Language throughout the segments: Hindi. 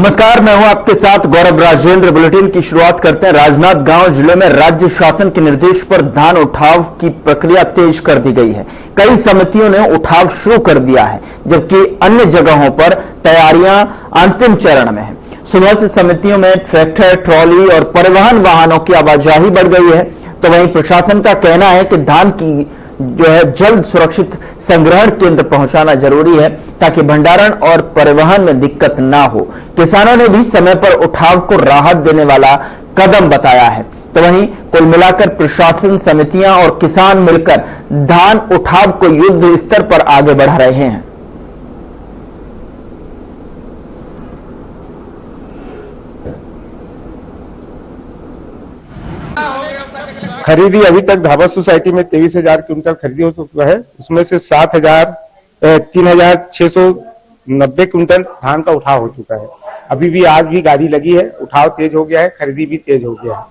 नमस्कार, मैं हूं आपके साथ गौरव राजेंद्र। बुलेटिन की शुरुआत करते हैं। राजनांदगांव जिले में राज्य शासन के निर्देश पर धान उठाव की प्रक्रिया तेज कर दी गई है। कई समितियों ने उठाव शुरू कर दिया है, जबकि अन्य जगहों पर तैयारियां अंतिम चरण में है। सुबह से समितियों में ट्रैक्टर, ट्रॉली और परिवहन वाहनों की आवाजाही बढ़ गई है, तो वहीं प्रशासन का कहना है कि धान की जल्द सुरक्षित संग्रहण केंद्र पहुंचाना जरूरी है, ताकि भंडारण और परिवहन में दिक्कत ना हो। किसानों ने भी समय पर उठाव को राहत देने वाला कदम बताया है। तो वहीं कुल मिलाकर प्रशासन, समितियां और किसान मिलकर धान उठाव को युद्ध स्तर पर आगे बढ़ा रहे हैं। खरीदी अभी तक धाबा सोसाइटी में 23,000 क्विंटल खरीदी हो चुका है। उसमें से 3,690 क्विंटल धान का उठाव हो चुका है। अभी भी आज भी गाड़ी लगी है, उठाव तेज हो गया है, खरीदी भी तेज हो गया है।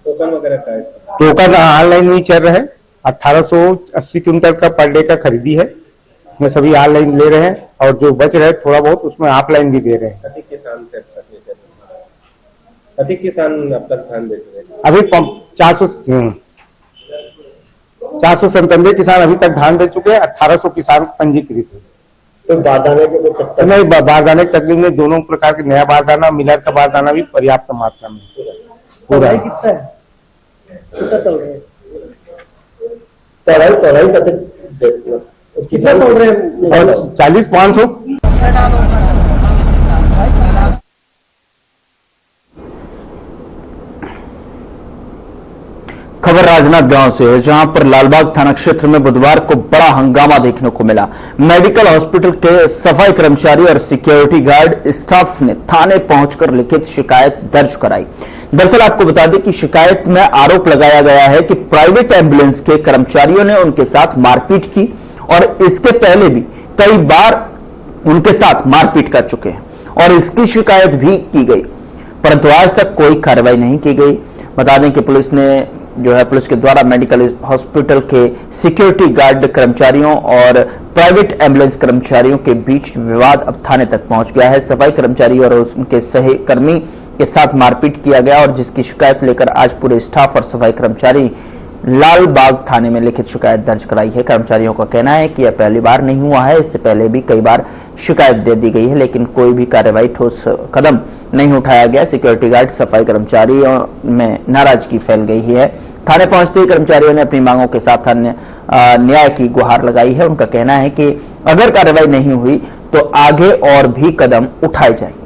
टोकन वगैरह का टोकन ऑनलाइन नहीं चल रहा है। 1880 क्विंटल का पर डे का खरीदी है, उसमें सभी ऑनलाइन ले रहे हैं और जो बच रहे हैं थोड़ा बहुत उसमें ऑफलाइन भी दे रहे हैं। अधिक किसान अब तक धान बेच रहे हैं। अभी 497 किसान अभी तक धान बेच चुके हैं। 1800 किसान पंजीकृत है। तो बारदाने के कुछ नहीं, बारदाने की तकलीफ में दोनों प्रकार के नया बारदाना, मिलर का बारदाना भी पर्याप्त मात्रा में कितना है, कितना चल रहा है? तोड़ाई कितना तोड़ रहे हैं? 40-500। खबर राजनांदगांव से है, जहां पर लालबाग थाना क्षेत्र में बुधवार को बड़ा हंगामा देखने को मिला। मेडिकल हॉस्पिटल के सफाई कर्मचारी और सिक्योरिटी गार्ड स्टाफ ने थाने पहुंचकर लिखित शिकायत दर्ज कराई। दरअसल आपको बता दें कि शिकायत में आरोप लगाया गया है कि प्राइवेट एम्बुलेंस के कर्मचारियों ने उनके साथ मारपीट की और इसके पहले भी कई बार उनके साथ मारपीट कर चुके हैं और इसकी शिकायत भी की गई, परंतु आज तक कोई कार्रवाई नहीं की गई। बता दें कि पुलिस के द्वारा मेडिकल हॉस्पिटल के सिक्योरिटी गार्ड कर्मचारियों और प्राइवेट एम्बुलेंस कर्मचारियों के बीच विवाद अब थाने तक पहुंच गया है। सफाई कर्मचारी और उनके सहकर्मी के साथ मारपीट किया गया और जिसकी शिकायत लेकर आज पूरे स्टाफ और सफाई कर्मचारी लालबाग थाने में लिखित शिकायत दर्ज कराई है। कर्मचारियों का कहना है कि यह पहली बार नहीं हुआ है, इससे पहले भी कई बार शिकायत दे दी गई है, लेकिन कोई भी कार्रवाई, ठोस कदम नहीं उठाया गया। सिक्योरिटी गार्ड, सफाई कर्मचारियों में नाराजगी फैल गई है। थाने पहुंचते ही कर्मचारियों ने अपनी मांगों के साथ न्याय की गुहार लगाई है। उनका कहना है कि अगर कार्रवाई नहीं हुई तो आगे और भी कदम उठाए जाएंगे।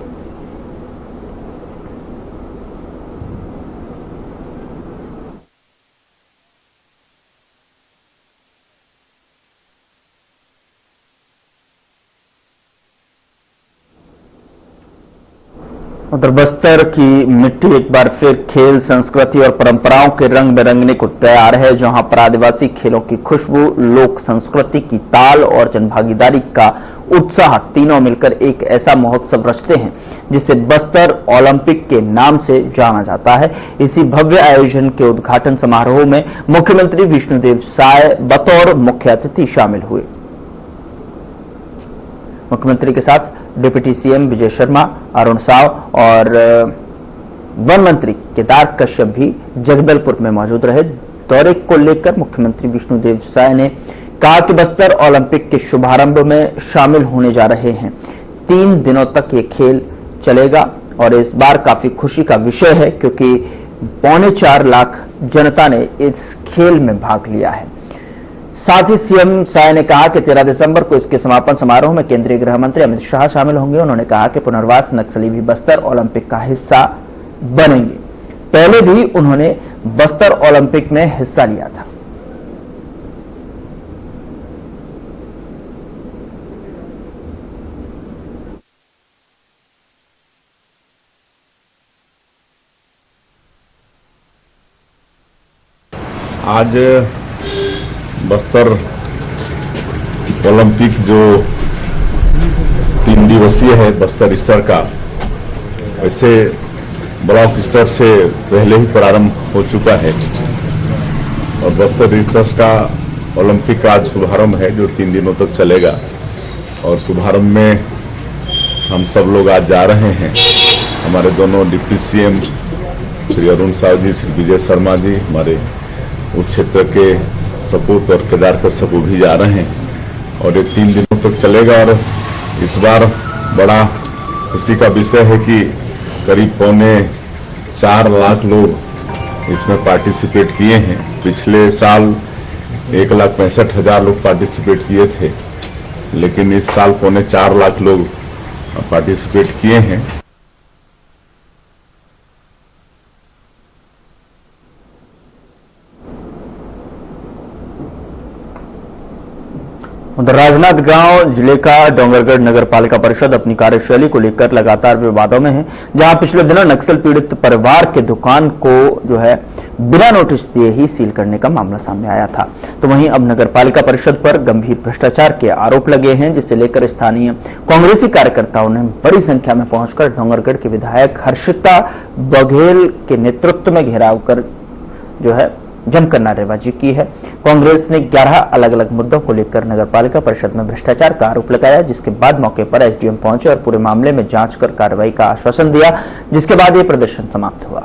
उधर बस्तर की मिट्टी एक बार फिर खेल, संस्कृति और परंपराओं के रंग में रंगने को तैयार है, जहां पर आदिवासी खेलों की खुशबू, लोक संस्कृति की ताल और जनभागीदारी का उत्साह तीनों मिलकर एक ऐसा महोत्सव रचते हैं जिसे बस्तर ओलंपिक के नाम से जाना जाता है। इसी भव्य आयोजन के उद्घाटन समारोह में मुख्यमंत्री विष्णुदेव साय बतौर मुख्य अतिथि शामिल हुए। मुख्यमंत्री के साथ डिप्टी सीएम विजय शर्मा, अरुण साव और वन मंत्री केदार कश्यप भी जगदलपुर में मौजूद रहे। दौरे को लेकर मुख्यमंत्री विष्णुदेव साय ने कहा कि बस्तर ओलंपिक के शुभारंभ में शामिल होने जा रहे हैं। 3 दिनों तक ये खेल चलेगा और इस बार काफी खुशी का विषय है, क्योंकि 4.25 लाख जनता ने इस खेल में भाग लिया है। साथ ही सीएम साय ने कहा कि 13 दिसंबर को इसके समापन समारोह में केंद्रीय गृह मंत्री अमित शाह शामिल होंगे। उन्होंने कहा कि पुनर्वास नक्सली भी बस्तर ओलंपिक का हिस्सा बनेंगे। पहले भी उन्होंने बस्तर ओलंपिक में हिस्सा लिया था। आज बस्तर ओलंपिक जो 3 दिवसीय है बस्तर स्तर का, वैसे ब्लॉक स्तर से पहले ही प्रारंभ हो चुका है और बस्तर स्तर का ओलंपिक का आज शुभारंभ है जो 3 दिनों तक चलेगा और शुभारंभ में हम सब लोग आज जा रहे हैं। हमारे दोनों डिप्टी सीएम श्री अरुण साव जी, श्री विजय शर्मा जी, हमारे उस क्षेत्र के सपूत और केदार कश्यप भी जा रहे हैं और ये 3 दिनों तक चलेगा। और इस बार बड़ा खुशी का विषय है कि करीब 4.25 लाख लोग इसमें पार्टिसिपेट किए हैं। पिछले साल 1,65,000 लोग पार्टिसिपेट किए थे, लेकिन इस साल 4.25 लाख लोग पार्टिसिपेट किए हैं। उधर राजनांदगांव जिले का डोंगरगढ़ नगर पालिका परिषद अपनी कार्यशैली को लेकर लगातार विवादों में है, जहां पिछले दिनों नक्सल पीड़ित परिवार के दुकान को बिना नोटिस दिए ही सील करने का मामला सामने आया था। तो वहीं अब नगर पालिका परिषद पर गंभीर भ्रष्टाचार के आरोप लगे हैं, जिसे लेकर स्थानीय कांग्रेसी कार्यकर्ताओं ने बड़ी संख्या में पहुंचकर डोंगरगढ़ के विधायक हर्षिता बघेल के नेतृत्व में घेराव कर जमकर नारेबाजी की है। कांग्रेस ने 11 अलग अलग मुद्दों को लेकर नगर पालिका परिषद में भ्रष्टाचार का आरोप लगाया, जिसके बाद मौके पर एसडीएम पहुंचे और पूरे मामले में जांच कर कार्रवाई का आश्वासन दिया, जिसके बाद ये प्रदर्शन समाप्त हुआ।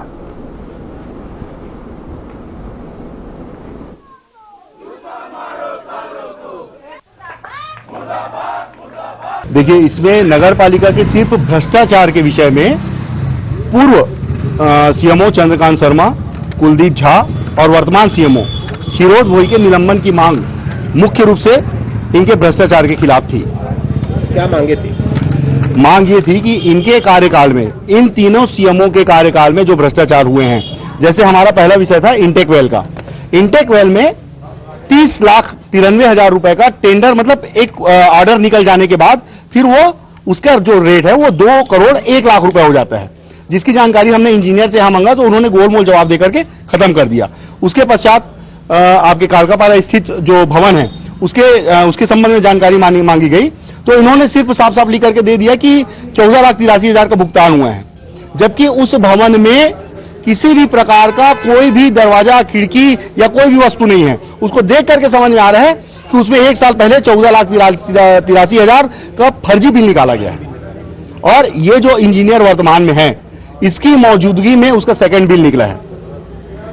देखिए, इसमें नगर पालिका के सिर्फ भ्रष्टाचार के विषय में पूर्व सीएमओ चंद्रकांत शर्मा, कुलदीप झा और वर्तमान सीएमओ फिरोज भोई के निलंबन की मांग मुख्य रूप से इनके भ्रष्टाचार के खिलाफ थी। क्या मांगे थी? मांग ये थी कि इनके कार्यकाल में, इन तीनों सीएमओ के कार्यकाल में जो भ्रष्टाचार हुए हैं, जैसे हमारा पहला विषय था इंटेक वेल का। इंटेक वेल में 30,93,000 रुपए का टेंडर, मतलब एक ऑर्डर निकल जाने के बाद फिर वो उसका जो रेट है वो 2 करोड़ 1 लाख रुपए हो जाता है, जिसकी जानकारी हमने इंजीनियर से यहां मांगा तो उन्होंने गोलमोल जवाब देकर के खत्म कर दिया। उसके पश्चात आपके कालकापारा स्थित जो भवन है उसके संबंध में जानकारी मांगी गई तो इन्होंने सिर्फ साफ साफ लिख करके दे दिया कि 14,83,000 का भुगतान हुआ है, जबकि उस भवन में किसी भी प्रकार का कोई भी दरवाजा, खिड़की या कोई भी वस्तु नहीं है। उसको देख करके समझ में आ रहा है कि उसमें 1 साल पहले 14,83,000 का फर्जी बिल निकाला गया है और ये जो इंजीनियर वर्तमान में है इसकी मौजूदगी में उसका सेकंड बिल निकला है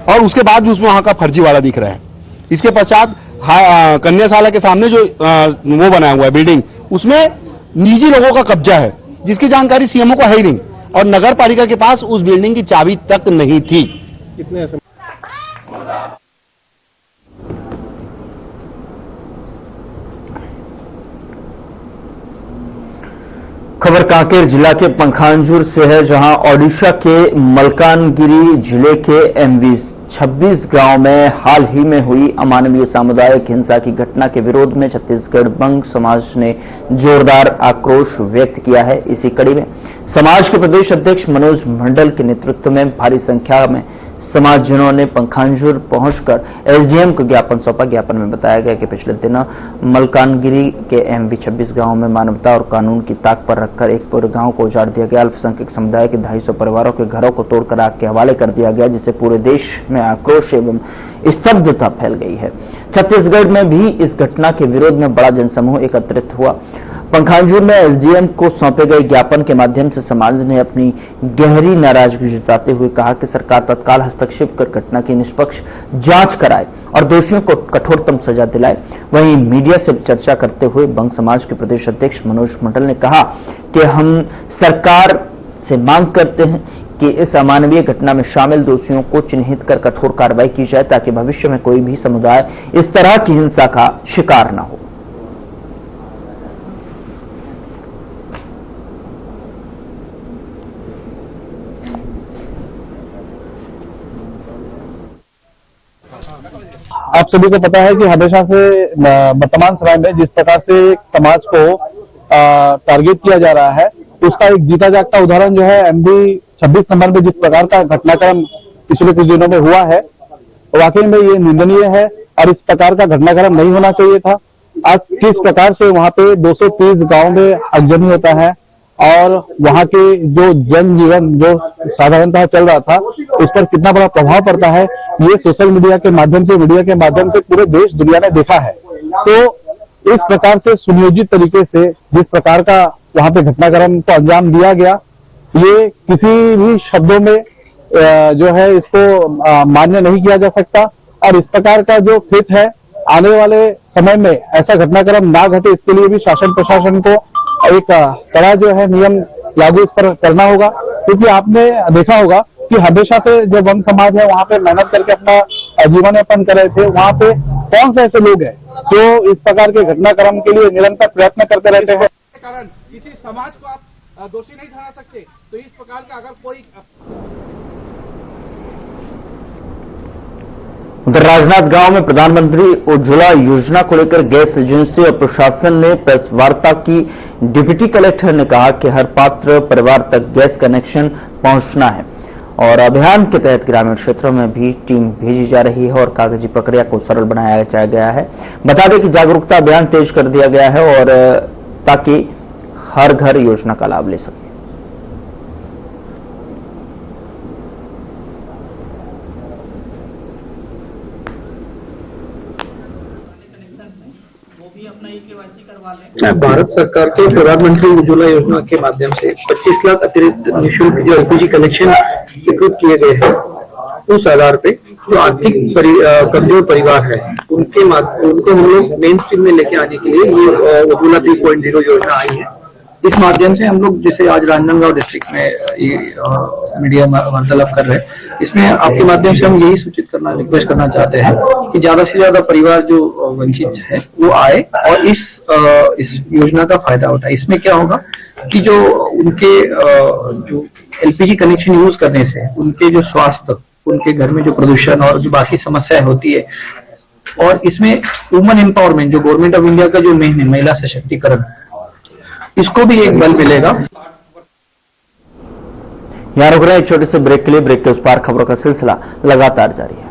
और उसके बाद भी उसमें वहां का फर्जी वाला दिख रहा है। इसके पश्चात कन्याशाला के सामने जो वो बनाया हुआ है बिल्डिंग, उसमें निजी लोगों का कब्जा है, जिसकी जानकारी सीएमओ को है ही नहीं और नगर पालिका के पास उस बिल्डिंग की चाबी तक नहीं थी। कितने खबर कांकेर जिला के पंखांजूर से है, जहां ओडिशा के मलकानगिरी जिले के एमवी 26 गांव में हाल ही में हुई अमानवीय सामुदायिक हिंसा की घटना के विरोध में छत्तीसगढ़ बंग समाज ने जोरदार आक्रोश व्यक्त किया है। इसी कड़ी में समाज के प्रदेश अध्यक्ष मनोज मंडल के नेतृत्व में भारी संख्या में समाजजनों ने पंखांजूर पहुंचकर एसडीएम को ज्ञापन सौंपा। ज्ञापन में बताया गया कि पिछले दिनों मलकानगिरी के एमवी 26 गांव में मानवता और कानून की ताक पर रखकर एक पूरे गांव को उजाड़ दिया गया। अल्पसंख्यक समुदाय के 250 परिवारों के घरों को तोड़कर आग के हवाले कर दिया गया, जिससे पूरे देश में आक्रोश एवं स्तब्धता फैल गई है। छत्तीसगढ़ में भी इस घटना के विरोध में बड़ा जनसमूह एकत्रित हुआ। पंखांजूर में एसडीएम को सौंपे गए ज्ञापन के माध्यम से समाज ने अपनी गहरी नाराजगी जताते हुए कहा कि सरकार तत्काल हस्तक्षेप कर घटना की निष्पक्ष जांच कराए और दोषियों को कठोरतम सजा दिलाए। वहीं मीडिया से चर्चा करते हुए बंग समाज के प्रदेश अध्यक्ष मनोज मंडल ने कहा कि हम सरकार से मांग करते हैं कि इस अमानवीय घटना में शामिल दोषियों को चिन्हित कर कठोर कार्रवाई की जाए, ताकि भविष्य में कोई भी समुदाय इस तरह की हिंसा का शिकार न हो। आप सभी को पता है कि हमेशा से वर्तमान समय में जिस प्रकार से समाज को टारगेट किया जा रहा है, उसका एक जीता जागता उदाहरण जो है एमवी 26 नंबर में जिस प्रकार का घटनाक्रम पिछले कुछ दिनों में हुआ है, वाकई में ये निंदनीय है और इस प्रकार का घटनाक्रम नहीं होना चाहिए था। आज किस प्रकार से वहां पे 230 गांव में आगजनी होता है और वहां के जो जनजीवन जो साधारणतः चल रहा था उस पर कितना बड़ा प्रभाव पड़ता है, ये सोशल मीडिया के माध्यम से पूरे देश दुनिया ने देखा है। तो इस प्रकार से सुनियोजित तरीके से जिस प्रकार का वहां पे घटनाक्रम को अंजाम दिया गया, ये किसी भी शब्दों में जो है इसको मान्य नहीं किया जा सकता और इस प्रकार का जो फिट है आने वाले समय में ऐसा घटनाक्रम ना घटे इसके लिए भी शासन प्रशासन को एक कड़ा जो है नियम लागू इस पर करना होगा, क्योंकि आपने देखा होगा कि हमेशा से जो वन समाज है वहां पे मेहनत करके अपना जीवन यापन कर रहे थे, वहां पे कौन से ऐसे लोग हैं जो इस प्रकार के घटनाक्रम के लिए निरंतर प्रयत्न करते रहते हैं। कारण इसी समाज को आप दोषी नहीं ठहरा सकते। तो इस प्रकार का अगर कोई उधर राजनांदगांव में प्रधानमंत्री उज्ज्वला योजना को लेकर गैस एजेंसी और प्रशासन ने प्रेस वार्ता की। डिप्टी कलेक्टर ने कहा कि हर पात्र परिवार तक गैस कनेक्शन पहुंचना है और अभियान के तहत ग्रामीण क्षेत्रों में भी टीम भेजी जा रही है और कागजी प्रक्रिया को सरल बनाया गया है। बता दें कि जागरूकता अभियान तेज कर दिया गया है और ताकि हर घर योजना का लाभ ले सके। भारत सरकार के प्रधानमंत्री उज्ज्वला योजना के माध्यम से 25 लाख अतिरिक्त निःशुल्क जो एलपीजी कनेक्शन स्वीकृत किए गए हैं, उस आधार पे जो आर्थिक कमजोर परिवार है उनको हम लोग मेन स्ट्रीम में लेके आने के लिए ये उज्ज्वला 3.0 योजना आई है। इस माध्यम से हम लोग जैसे आज राजनांदगांव डिस्ट्रिक्ट में ये मीडिया वार्तालाप कर रहे हैं, इसमें आपके माध्यम से हम यही सूचित करना रिक्वेस्ट करना चाहते हैं कि ज्यादा से ज्यादा परिवार जो वंचित है वो आए और इस योजना का फायदा उठाए। इसमें क्या होगा कि जो उनके जो एलपीजी कनेक्शन यूज करने से उनके जो स्वास्थ्य, उनके घर में जो प्रदूषण और जो बाकी समस्याएं होती है, और इसमें वुमन एम्पावरमेंट जो गवर्नमेंट ऑफ इंडिया का जो मेन है महिला सशक्तिकरण, इसको भी एक बल मिलेगा। यहां रुक रहे हैं एक छोटे से ब्रेक के लिए। ब्रेक के उस पार खबरों का सिलसिला लगातार जारी है।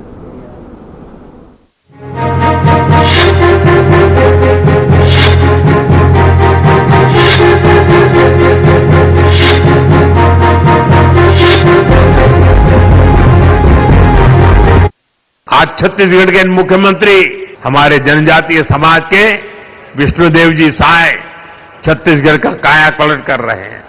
आज छत्तीसगढ़ के मुख्यमंत्री हमारे जनजातीय समाज के विष्णुदेव जी साय छत्तीसगढ़ का कायापलट कर रहे हैं।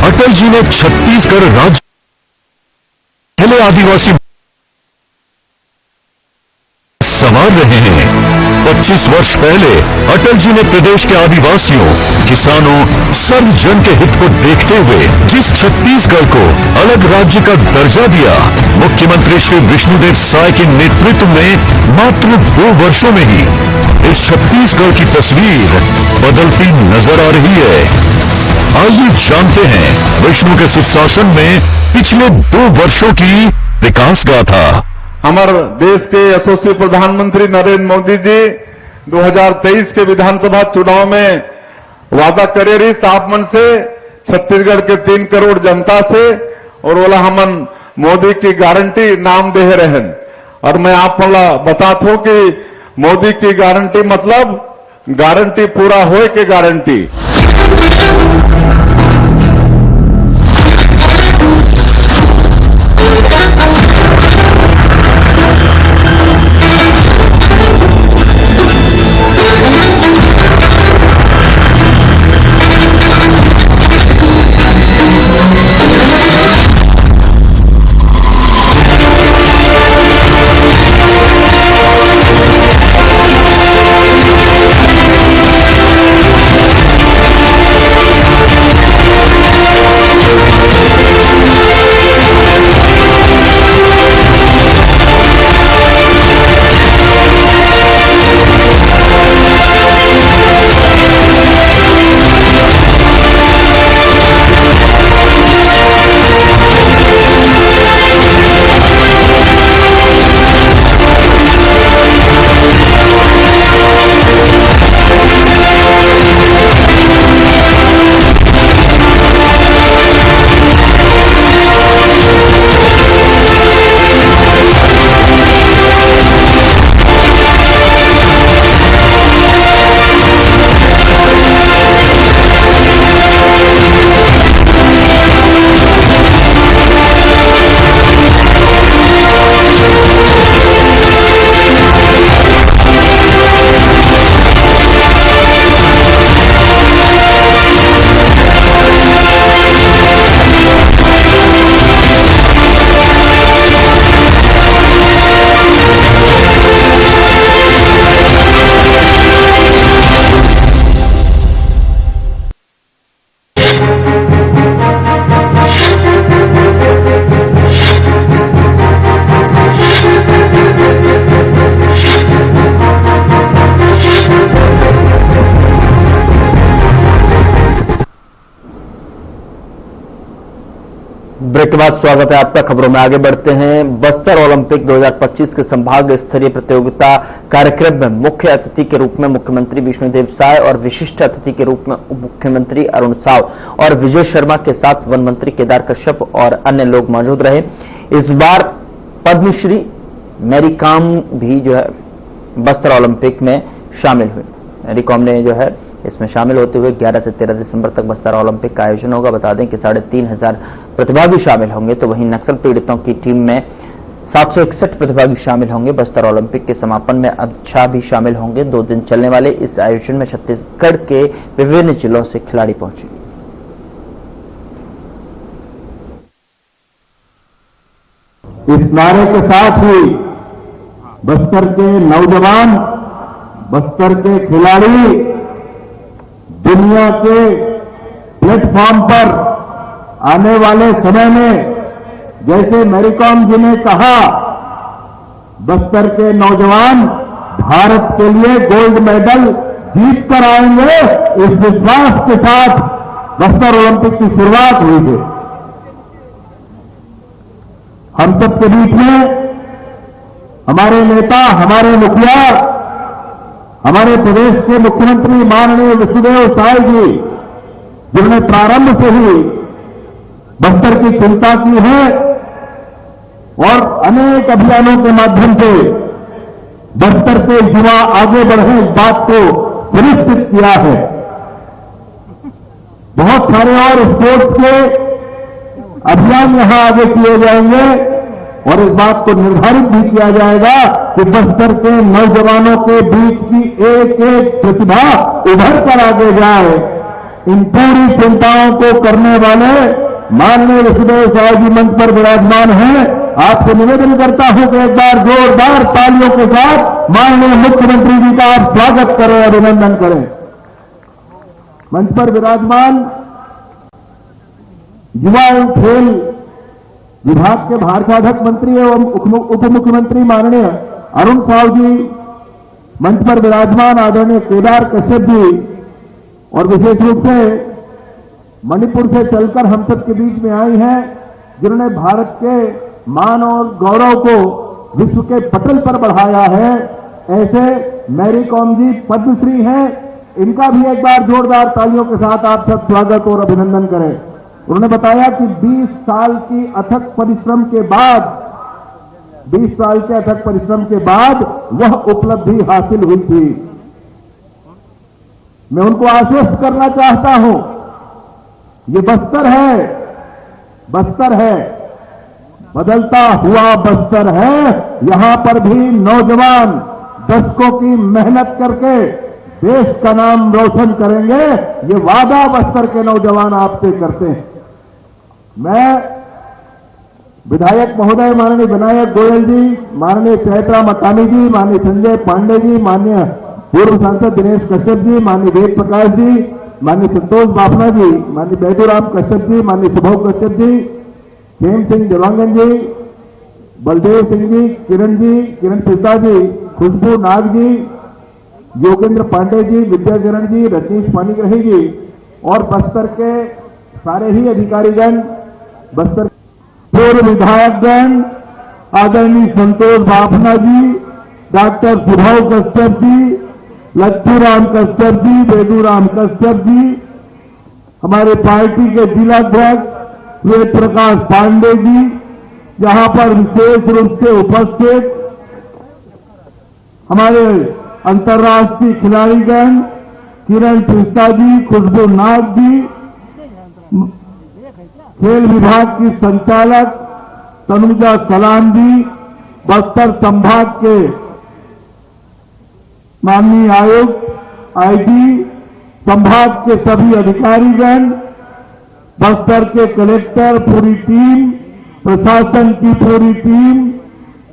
अटल जी ने छत्तीसगढ़ राज्य पहले आदिवासी संवार रहे हैं। 25 वर्ष पहले अटल जी ने प्रदेश के आदिवासियों, किसानों, सर्व जन के हित को देखते हुए जिस छत्तीसगढ़ को अलग राज्य का दर्जा दिया, मुख्यमंत्री श्री विष्णुदेव साय के नेतृत्व में मात्र 2 वर्षों में ही इस छत्तीसगढ़ की तस्वीर बदलती नजर आ रही है। आइए जानते हैं विष्णु के सुशासन में पिछले 2 वर्षों की विकास गाथा। हमारे देश के यशस्वी प्रधानमंत्री नरेंद्र मोदी जी 2023 के विधानसभा चुनाव में वादा करे रही साफ मन से छत्तीसगढ़ के 3 करोड़ जनता से, और बोला हमन मोदी की गारंटी नाम दे रहन। और मैं आप बताता हूं कि मोदी की गारंटी मतलब गारंटी पूरा होए के गारंटी। ब्रेक के बाद स्वागत है आपका। खबरों में आगे बढ़ते हैं। बस्तर ओलंपिक 2025 के संभाग स्तरीय प्रतियोगिता कार्यक्रम में मुख्य अतिथि के रूप में मुख्यमंत्री विष्णुदेव साय और विशिष्ट अतिथि के रूप में उप मुख्यमंत्री अरुण साव और विजय शर्मा के साथ वन मंत्री केदार कश्यप और अन्य लोग मौजूद रहे। इस बार पद्मश्री मैरी कॉम भी जो है बस्तर ओलंपिक में शामिल हुई। मैरी कॉम ने जो है इसमें शामिल होते हुए 11 से 13 दिसंबर तक बस्तर ओलंपिक का आयोजन होगा। बता दें कि 3,500 प्रतिभागी शामिल होंगे, तो वहीं नक्सल पीड़ितों की टीम में 761 प्रतिभागी शामिल होंगे। बस्तर ओलंपिक के समापन में अच्छा भी शामिल होंगे। 2 दिन चलने वाले इस आयोजन में छत्तीसगढ़ के विभिन्न जिलों से खिलाड़ी पहुंचे। इस नारे के साथ ही बस्तर के नौजवान, बस्तर के खिलाड़ी दुनिया के प्लेटफॉर्म पर आने वाले समय में, जैसे मैरी कॉम जी ने कहा, बस्तर के नौजवान भारत के लिए गोल्ड मेडल जीत कर आएंगे। इस विश्वास के साथ बस्तर ओलंपिक की शुरुआत हुई है। हम सबके बीच में हमारे नेता, हमारे मुखिया, हमारे प्रदेश के मुख्यमंत्री माननीय विष्णुदेव साय जी, जिन्होंने प्रारंभ से ही बस्तर की चिंता की है और अनेक अभियानों के माध्यम से बस्तर के युवा आगे बढ़े, इस बात को सुनिश्चित किया है। बहुत सारे और स्पोर्ट्स के अभियान यहां आगे किए जाएंगे और इस बात को निर्धारित भी किया जाएगा कि बस्तर के नौजवानों के बीच की एक एक प्रतिभा उभर कर आगे जाए। इन पूरी चिंताओं को करने वाले माननीय विष्णुदेव साय जी मंच पर विराजमान हैं। आपसे निवेदन करता हूं कि एक बार जोरदार तालियों के साथ माननीय मुख्यमंत्री जी का आप स्वागत करें, अभिनंदन करें। मंच पर विराजमान युवा एवं खेल विभाग के भारसाधक मंत्री एवं उप मुख्यमंत्री माननीय अरुण साव जी, मंच पर विराजमान आदरणीय केदार कश्यप जी और विशेष रूप से मणिपुर से चलकर हम सब के बीच में आई हैं, जिन्होंने भारत के मान और गौरव को विश्व के पटल पर बढ़ाया है। ऐसे मैरी कॉम जी पद्मश्री हैं। इनका भी एक बार जोरदार तालियों के साथ आप सब स्वागत और अभिनंदन करें। उन्होंने बताया कि 20 साल की अथक परिश्रम के बाद, 20 साल के अथक परिश्रम के बाद वह उपलब्धि हासिल हुई थी। मैं उनको आश्वस्त करना चाहता हूं, ये बस्तर है, बस्तर है, बदलता हुआ बस्तर है। यहां पर भी नौजवान दशकों की मेहनत करके देश का नाम रोशन करेंगे। ये वादा बस्तर के नौजवान आपसे करते हैं। मैं विधायक महोदय माननीय विनायक गोयल जी, माननीय चैत्रा मकानी जी, माननीय संजय पांडे जी, माननीय पूर्व सांसद दिनेश कश्यप जी, माननीय वेद प्रकाश जी, माननीय संतोष बाफना जी, माननीय बैदूराम कश्यप जी, माननीय सुभोग कश्यप जी, खेम सिंह देवांगन जी, बलदेव सिंह जी, किरण पिता जी, खुशबू नाग जी, योगेंद्र पांडे जी, विद्याचरण जी, रजनीश पानीग्राही जी और बस्तर के सारे ही अधिकारीगण, बस्तर पूर्व विधायकगण, आदरणीय संतोष बाफना जी, डॉक्टर सुभोग कश्यप जी, लक्ष्मीराम कश्यप जी, बेदूराम कश्यप जी, हमारे पार्टी के जिलाध्यक्ष वेद प्रकाश पांडे जी, यहां पर विशेष रूप से उपस्थित हमारे अंतर्राष्ट्रीय खिलाड़ीगण किरण पिस्ता जी, खुशबू नाग जी, खेल विभाग की संचालक तनुजा सलाम जी, बस्तर संभाग के माननीय आयुक्त आईजी, संभाग के सभी अधिकारीगण, बस्तर के कलेक्टर, पूरी टीम, प्रशासन की पूरी टीम,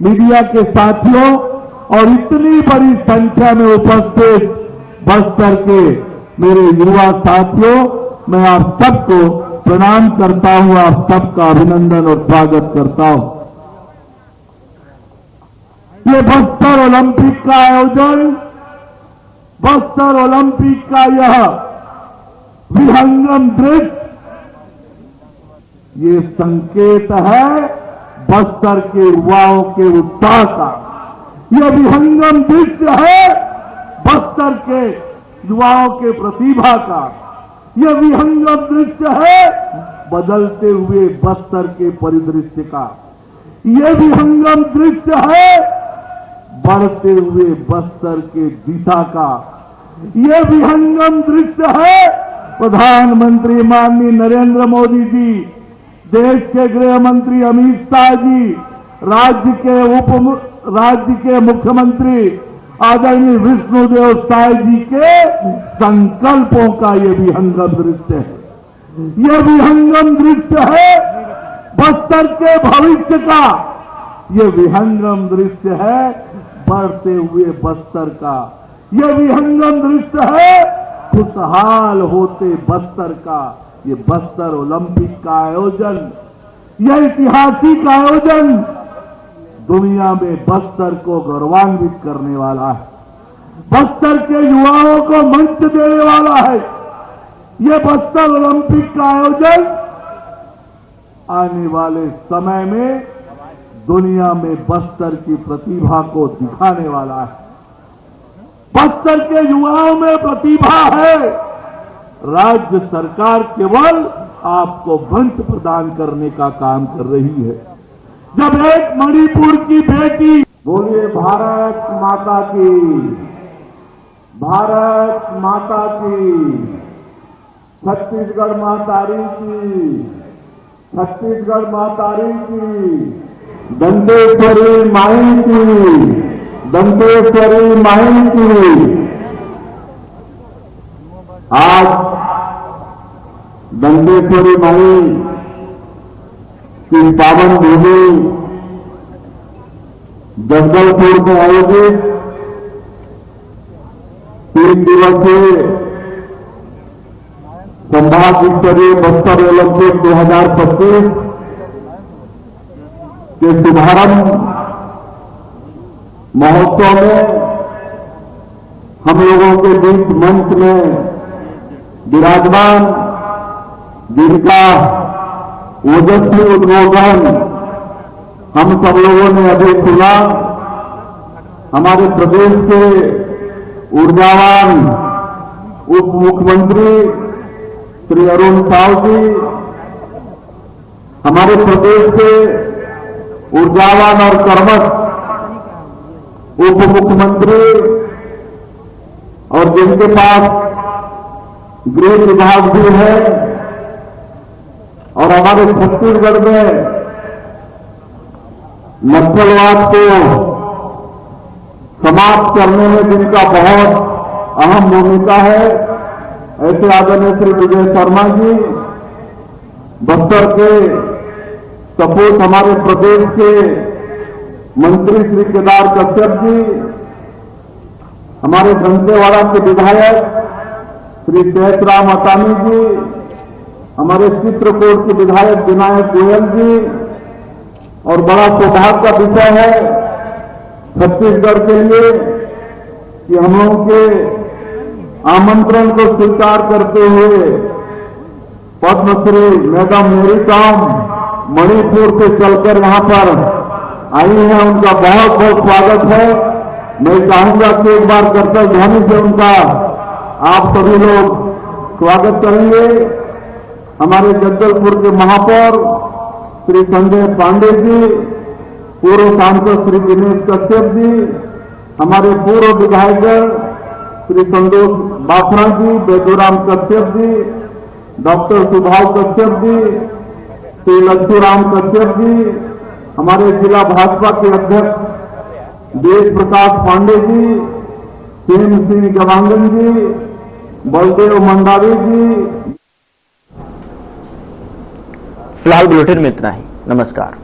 मीडिया के साथियों और इतनी बड़ी संख्या में उपस्थित बस्तर के मेरे युवा साथियों, मैं आप सबको प्रणाम करता हूं, आप सबका अभिनंदन और स्वागत करता हूं। ये बस्तर ओलंपिक का आयोजन, बस्तर ओलंपिक का यह विहंगम दृश्य ये संकेत है बस्तर के युवाओं के उत्साह का। यह विहंगम दृश्य है बस्तर के युवाओं के प्रतिभा का। यह विहंगम दृश्य है बदलते हुए बस्तर के परिदृश्य का। यह विहंगम दृश्य है बढ़ते हुए बस्तर के दिशा का। यह विहंगम दृश्य है प्रधानमंत्री माननीय नरेंद्र मोदी जी, देश के गृह मंत्री अमित शाह जी, राज्य के मुख्यमंत्री आदरणीय विष्णुदेव साय जी के संकल्पों का यह विहंगम दृश्य है। यह विहंगम दृश्य है बस्तर के भविष्य का। यह विहंगम दृश्य है बढ़ते हुए बस्तर का। यह विहंगम दृश्य है खुशहाल होते बस्तर का। ये बस्तर ओलंपिक का आयोजन, यह ऐतिहासिक आयोजन दुनिया में बस्तर को गौरवान्वित करने वाला है। बस्तर के युवाओं को मंच देने वाला है। यह बस्तर ओलंपिक का आयोजन आने वाले समय में दुनिया में बस्तर की प्रतिभा को दिखाने वाला है। बस्तर के युवाओं में प्रतिभा है। राज्य सरकार केवल आपको मंच प्रदान करने का काम कर रही है। जब एक मणिपुर की बेटी, बोलिए भारत माता की, भारत माता की, छत्तीसगढ़ मातारी की, छत्तीसगढ़ मातारी की, दंतेश्वरी माई की, दंतेश्वरी माई की। आज दंतेश्वरी माई की पावन भूमि जगदलपुर में आयोजित 3 दिवसीय संभाग स्तरीय बस्तर ओलंपिक 2025 के शुभारंभ महोत्सव में हम लोगों के बीच मंच में विराजमान, जिनका ओजस्वी उद्बोधन हम सब लोगों ने अभी सुना, हमारे प्रदेश के ऊर्जावान उप मुख्यमंत्री श्री अरुण साव जी, हमारे प्रदेश के ऊर्जावान और कर्मठ उप मुख्यमंत्री और जिनके पास गृह विभाग भी है, और हमारे छत्तीसगढ़ में नक्सलवाद को समाप्त करने में जिनका बहुत अहम भूमिका है, ऐसे आदरणीय श्री विजय शर्मा जी, बस्तर के सपूत हमारे प्रदेश के मंत्री श्री केदार कश्यप जी, हमारे दंतेवाड़ा के विधायक श्री शेषराम अतानी जी, हमारे चित्रकूट के विधायक विनायक गोयल जी, और बड़ा सौभाग्य का विषय है छत्तीसगढ़ के लिए कि हम लोगों के आमंत्रण को स्वीकार करते हुए पद्मश्री मैडम मेरी कॉम मणिपुर से चलकर यहां पर आई हैं। उनका बहुत बहुत स्वागत है। मैं चाहूंगा कि एक बार कर्तव्य ध्वनि से उनका आप सभी लोग स्वागत करेंगे। हमारे जगदलपुर के महापौर श्री संजय पांडे जी, पूर्व सांसद श्री दिनेश कश्यप जी, हमारे पूर्व विधायक श्री संतोष बाफरा जी, बेदूराम कश्यप जी, डॉक्टर सुभाव कश्यप जी, श्री लक्ष्मीराम कश्यप जी, हमारे जिला भाजपा के अध्यक्ष देश प्रकाश पांडे जी, प्रेम सिंह गवांगन जी, बलदेव मंडावी जी। फिलहाल बुलेटिन में इतना ही। नमस्कार।